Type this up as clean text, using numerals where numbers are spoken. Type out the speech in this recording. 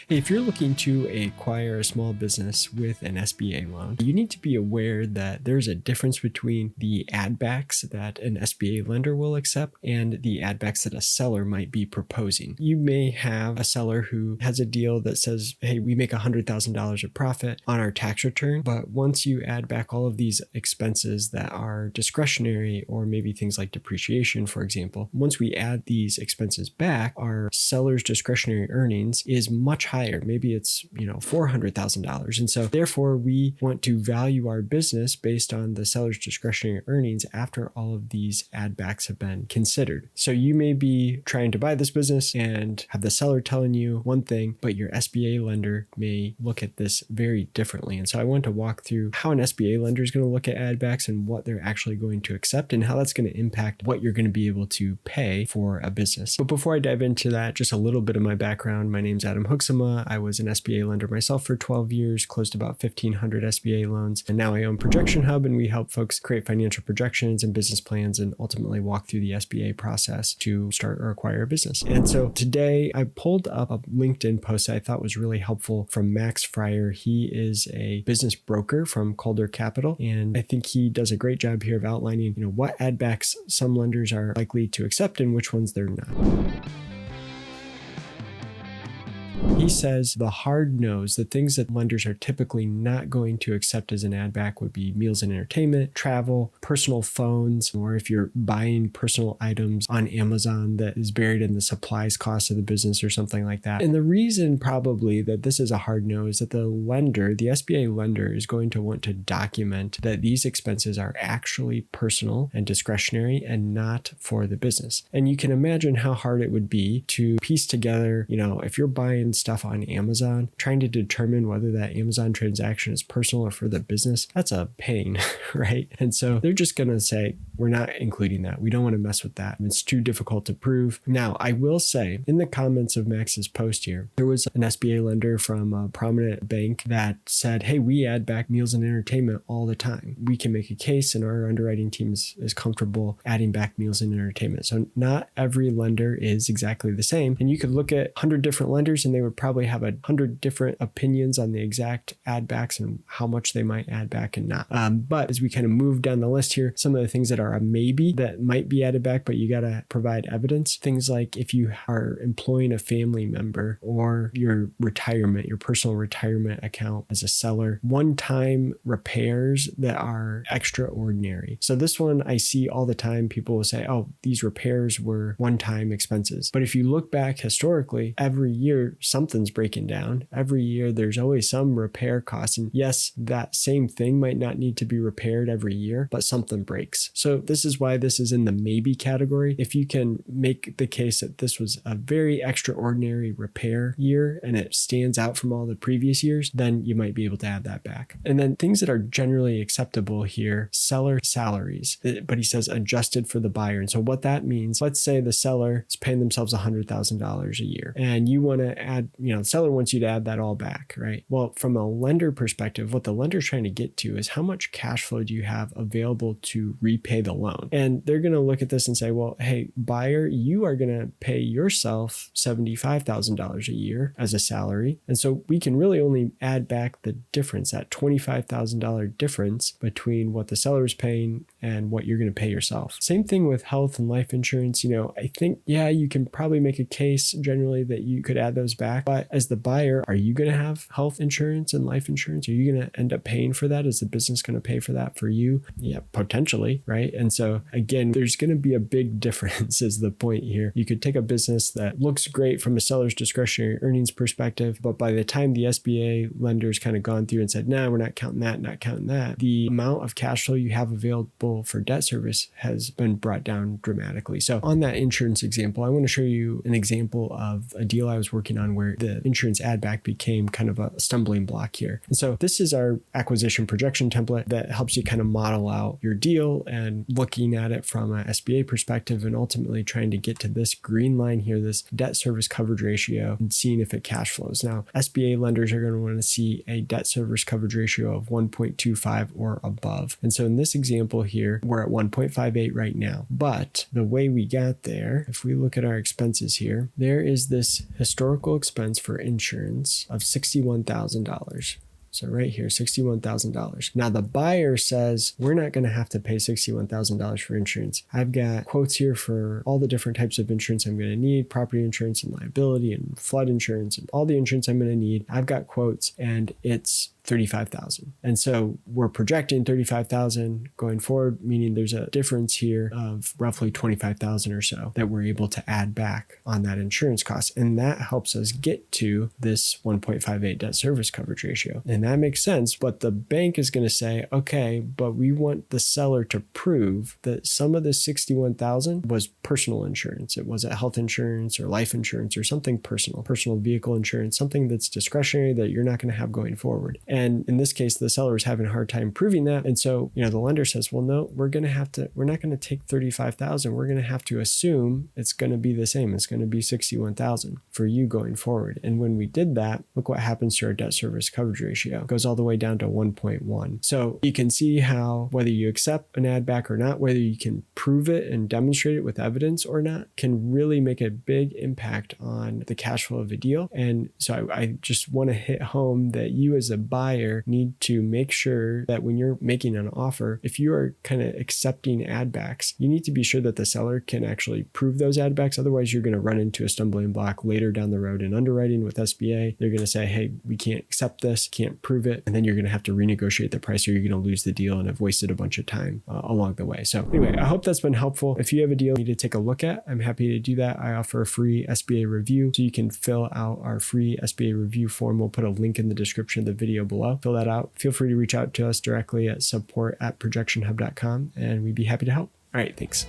If you're looking to acquire a small business with an SBA loan, you need to be aware that there's a difference between the add backs that an SBA lender will accept and the add backs that a seller might be proposing. You may have a seller who has a deal that says, hey, we make $100,000 of profit on our tax return, but once you add back all of these expenses that are discretionary, or maybe things like depreciation, for example, once we add these expenses back, our seller's discretionary earnings is much higher. Maybe it's, $400,000. And so therefore we want to value our business based on the seller's discretionary earnings after all of these add backs have been considered. So you may be trying to buy this business and have the seller telling you one thing, but your SBA lender may look at this very differently. And so I want to walk through how an SBA lender is going to look at add backs and what they're actually going to accept and how that's going to impact what you're going to be able to pay for a business. But before I dive into that, just a little bit of my background. My name's Adam Huxama. I was an SBA lender myself for 12 years, closed about 1,500 SBA loans, and now I own ProjectionHub, and we help folks create financial projections and business plans and ultimately walk through the SBA process to start or acquire a business. And so today I pulled up a LinkedIn post that I thought was really helpful from Max Fryer. He is a business broker from Calder Capital, and I think he does a great job here of outlining, what add backs some lenders are likely to accept and which ones they're not. He says the hard no's, the things that lenders are typically not going to accept as an add back would be meals and entertainment, travel, personal phones, or if you're buying personal items on Amazon that is buried in the supplies cost of the business or something like that. And the reason probably that this is a hard no is that the SBA lender is going to want to document that these expenses are actually personal and discretionary and not for the business. And you can imagine how hard it would be to piece together, if you're buying stuff on Amazon, trying to determine whether that Amazon transaction is personal or for the business, that's a pain, right? And so they're just going to say, we're not including that. We don't want to mess with that. It's too difficult to prove. Now, I will say in the comments of Max's post here, there was an SBA lender from a prominent bank that said, hey, we add back meals and entertainment all the time. We can make a case and our underwriting team is comfortable adding back meals and entertainment. So not every lender is exactly the same. And you could look at 100 different lenders and they would probably have 100 different opinions on the exact add backs and how much they might add back and not. But as we kind of move down the list here, some of the things that are a maybe that might be added back, but you got to provide evidence. Things like if you are employing a family member or your personal retirement account as a seller, one-time repairs that are extraordinary. So this one I see all the time. People will say, oh, these repairs were one-time expenses. But if you look back historically, every year something's breaking down. Every year there's always some repair costs. And yes, that same thing might not need to be repaired every year, but something breaks. So this is why this is in the maybe category. If you can make the case that this was a very extraordinary repair year and it stands out from all the previous years, then you might be able to add that back. And then things that are generally acceptable here, seller salaries, but he says adjusted for the buyer. And so what that means, let's say the seller is paying themselves $100,000 a year and you want to add, the seller wants you to add that all back, right? Well, from a lender perspective, what the lender's trying to get to is how much cash flow do you have available to repay the loan? And they're going to look at this and say, well, hey, buyer, you are going to pay yourself $75,000 a year as a salary. And so we can really only add back the difference, that $25,000 difference between what the seller is paying and what you're going to pay yourself. Same thing with health and life insurance. I think, you can probably make a case generally that you could add those back. But as the buyer, are you going to have health insurance and life insurance? Are you going to end up paying for that? Is the business going to pay for that for you? Yeah, potentially, right? And so again, there's going to be a big difference is the point here. You could take a business that looks great from a seller's discretionary earnings perspective, but by the time the SBA lender's kind of gone through and said, we're not counting that, the amount of cash flow you have available for debt service has been brought down dramatically. So on that insurance example, I want to show you an example of a deal I was working on where the insurance add back became kind of a stumbling block here. And so this is our acquisition projection template that helps you kind of model out your deal and looking at it from an SBA perspective and ultimately trying to get to this green line here, this debt service coverage ratio, and seeing if it cash flows. Now, SBA lenders are going to want to see a debt service coverage ratio of 1.25 or above. And so in this example here, here, we're at 1.58 right now. But the way we got there, if we look at our expenses here, there is this historical expense for insurance of $61,000. So right here, $61,000. Now the buyer says, we're not going to have to pay $61,000 for insurance. I've got quotes here for all the different types of insurance I'm going to need, property insurance and liability and flood insurance and all the insurance I'm going to need. I've got quotes and it's $35,000. And so we're projecting $35,000 going forward, meaning there's a difference here of roughly $25,000 or so that we're able to add back on that insurance cost. And that helps us get to this 1.58 debt service coverage ratio. And that makes sense. But the bank is going to say, okay, but we want the seller to prove that some of this $61,000 was personal insurance. It wasn't health insurance or life insurance or something personal vehicle insurance, something that's discretionary that you're not going to have going forward. And in this case, the seller is having a hard time proving that. And so, the lender says, well, no, we're not going to take $35,000. We're going to have to assume it's going to be the same. It's going to be $61,000 for you going forward. And when we did that, look what happens to our debt service coverage ratio. It goes all the way down to 1.1. So you can see how whether you accept an add back or not, whether you can prove it and demonstrate it with evidence or not, can really make a big impact on the cash flow of a deal. And so I just want to hit home that you as a buyer need to make sure that when you're making an offer, if you are kind of accepting add backs, you need to be sure that the seller can actually prove those add backs. Otherwise, you're going to run into a stumbling block later down the road in underwriting with SBA. They're going to say, hey, we can't accept this, can't prove it. And then you're going to have to renegotiate the price or you're going to lose the deal and have wasted a bunch of time along the way. So anyway, I hope that's been helpful. If you have a deal you need to take a look at, I'm happy to do that. I offer a free SBA review. So you can fill out our free SBA review form. We'll put a link in the description of the video below. Fill that out. Feel free to reach out to us directly at support@projectionhub.com and we'd be happy to help. All right, thanks.